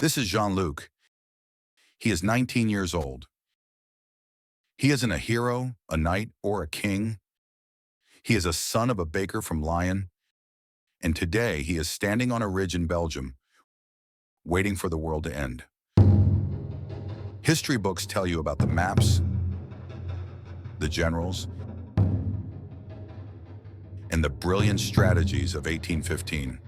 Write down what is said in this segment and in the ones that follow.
This is Jean-Luc. He is 19 years old. He isn't a hero, a knight, or a king. He is a son of a baker from Lyon, and today he is standing on a ridge in Belgium, waiting for the world to end. History books tell you about the maps, the generals, and the brilliant strategies of 1815.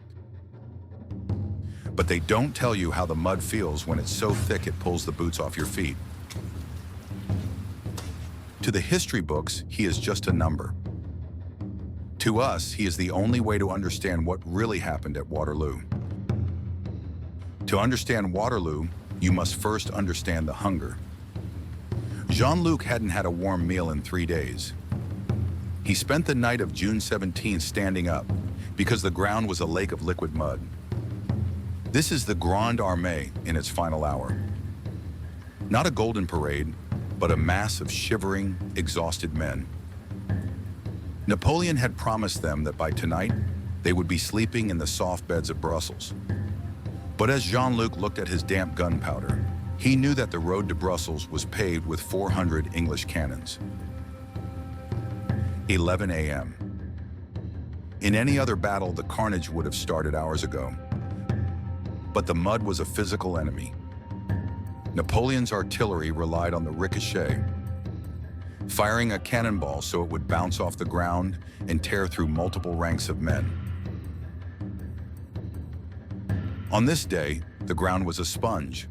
But they don't tell you how the mud feels when it's so thick it pulls the boots off your feet. To the history books, he is just a number. To us, he is the only way to understand what really happened at Waterloo. To understand Waterloo, you must first understand the hunger. Jean-Luc hadn't had a warm meal in 3 days. He spent the night of June 17th standing up because the ground was a lake of liquid mud. This is the Grande Armée in its final hour. Not a golden parade, but a mass of shivering, exhausted men. Napoleon had promised them that by tonight, they would be sleeping in the soft beds of Brussels. But as Jean-Luc looked at his damp gunpowder, he knew that the road to Brussels was paved with 400 English cannons. 11 a.m. In any other battle, the carnage would have started hours ago. But the mud was a physical enemy. Napoleon's artillery relied on the ricochet, firing a cannonball so it would bounce off the ground and tear through multiple ranks of men. On this day, the ground was a sponge.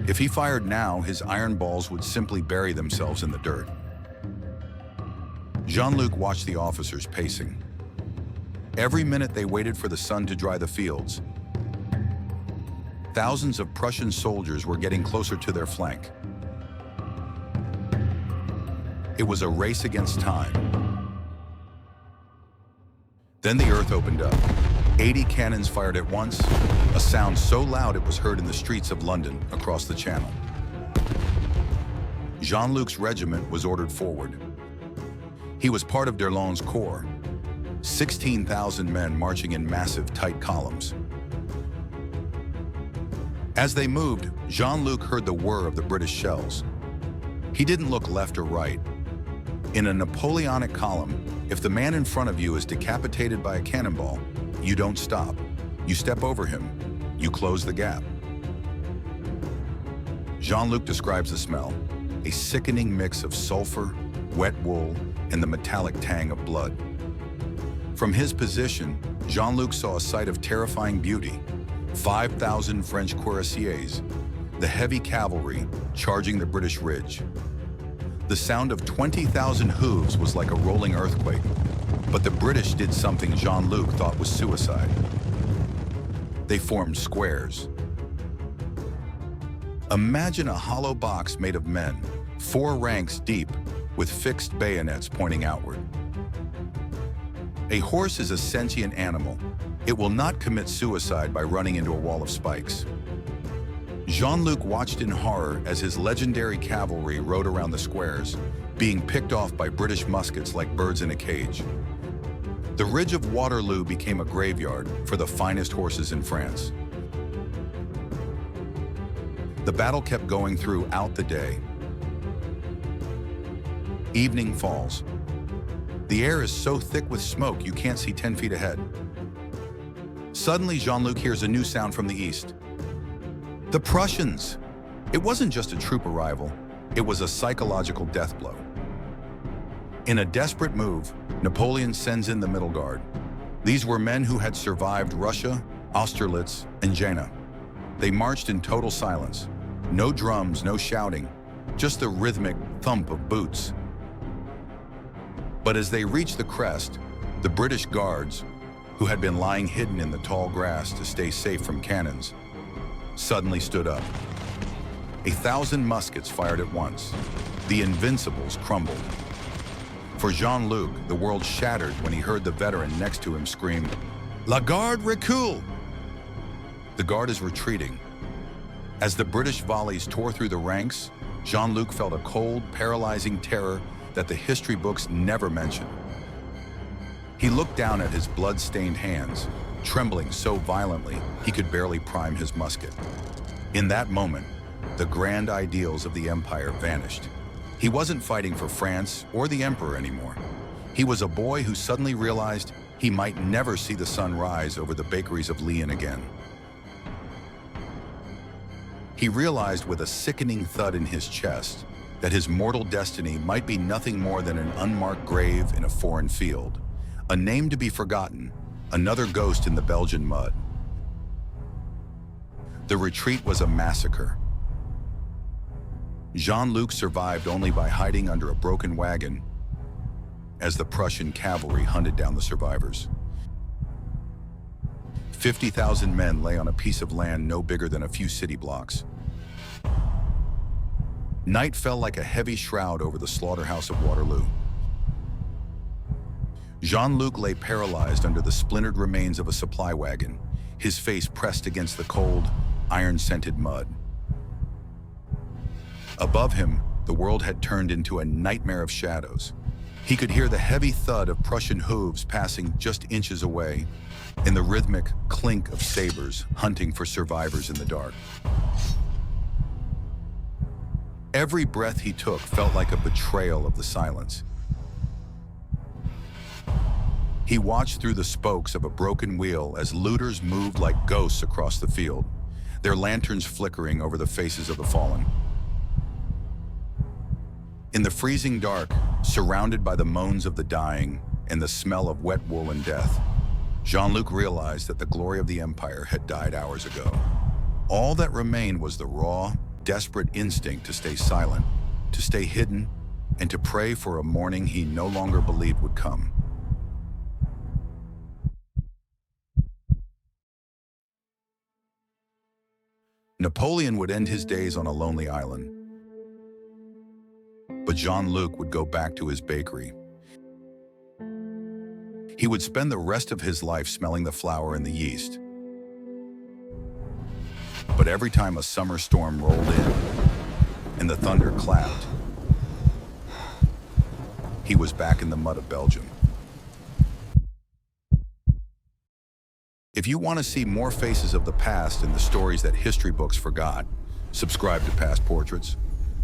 If he fired now, his iron balls would simply bury themselves in the dirt. Jean-Luc watched the officers pacing. Every minute they waited for the sun to dry the fields, thousands of Prussian soldiers were getting closer to their flank. It was a race against time. Then the earth opened up. 80 cannons fired at once, a sound so loud it was heard in the streets of London across the Channel. Jean-Luc's regiment was ordered forward. He was part of d'Erlon's corps, 16,000 men marching in massive, tight columns. As they moved, Jean-Luc heard the whir of the British shells. He didn't look left or right. In a Napoleonic column, if the man in front of you is decapitated by a cannonball, you don't stop. You step over him. You close the gap. Jean-Luc describes the smell, a sickening mix of sulfur, wet wool, and the metallic tang of blood. From his position, Jean-Luc saw a sight of terrifying beauty. 5,000 French cuirassiers, the heavy cavalry charging the British ridge. The sound of 20,000 hooves was like a rolling earthquake, but the British did something Jean-Luc thought was suicide. They formed squares. Imagine a hollow box made of men, 4 ranks deep, with fixed bayonets pointing outward. A horse is a sentient animal. It will not commit suicide by running into a wall of spikes. Jean-Luc watched in horror as his legendary cavalry rode around the squares, being picked off by British muskets like birds in a cage. The ridge of Waterloo became a graveyard for the finest horses in France. The battle kept going throughout the day. Evening falls. The air is so thick with smoke you can't see 10 feet ahead. Suddenly, Jean-Luc hears a new sound from the east. The Prussians! It wasn't just a troop arrival, it was a psychological death blow. In a desperate move, Napoleon sends in the middle guard. These were men who had survived Russia, Austerlitz, and Jena. They marched in total silence. No drums, no shouting, just the rhythmic thump of boots. But as they reached the crest, the British guards, who had been lying hidden in the tall grass to stay safe from cannons, suddenly stood up. 1,000 muskets fired at once. The Invincibles crumbled. For Jean-Luc, the world shattered when he heard the veteran next to him scream, "La Garde recule!" The guard is retreating. As the British volleys tore through the ranks, Jean-Luc felt a cold, paralyzing terror that the history books never mention. He looked down at his blood-stained hands, trembling so violently he could barely prime his musket. In that moment, the grand ideals of the empire vanished. He wasn't fighting for France or the emperor anymore. He was a boy who suddenly realized he might never see the sun rise over the bakeries of Lyon again. He realized with a sickening thud in his chest that his mortal destiny might be nothing more than an unmarked grave in a foreign field, a name to be forgotten, another ghost in the Belgian mud. The retreat was a massacre. Jean-Luc survived only by hiding under a broken wagon as the Prussian cavalry hunted down the survivors. 50,000 men lay on a piece of land no bigger than a few city blocks. Night fell like a heavy shroud over the slaughterhouse of Waterloo. Jean-Luc lay paralyzed under the splintered remains of a supply wagon, his face pressed against the cold, iron-scented mud. Above him, the world had turned into a nightmare of shadows. He could hear the heavy thud of Prussian hooves passing just inches away, and the rhythmic clink of sabers hunting for survivors in the dark. Every breath he took felt like a betrayal of the silence. He watched through the spokes of a broken wheel as looters moved like ghosts across the field, their lanterns flickering over the faces of the fallen. In the freezing dark, surrounded by the moans of the dying and the smell of wet wool and death, Jean-Luc realized that the glory of the empire had died hours ago. All that remained was the raw, desperate instinct to stay silent, to stay hidden, and to pray for a morning he no longer believed would come. Napoleon would end his days on a lonely island, but Jean-Luc would go back to his bakery. He would spend the rest of his life smelling the flour and the yeast. But every time a summer storm rolled in and the thunder clapped, he was back in the mud of Belgium. If you want to see more faces of the past and the stories that history books forgot, subscribe to Past Portraits.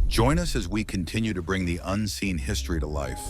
Join us as we continue to bring the unseen history to life.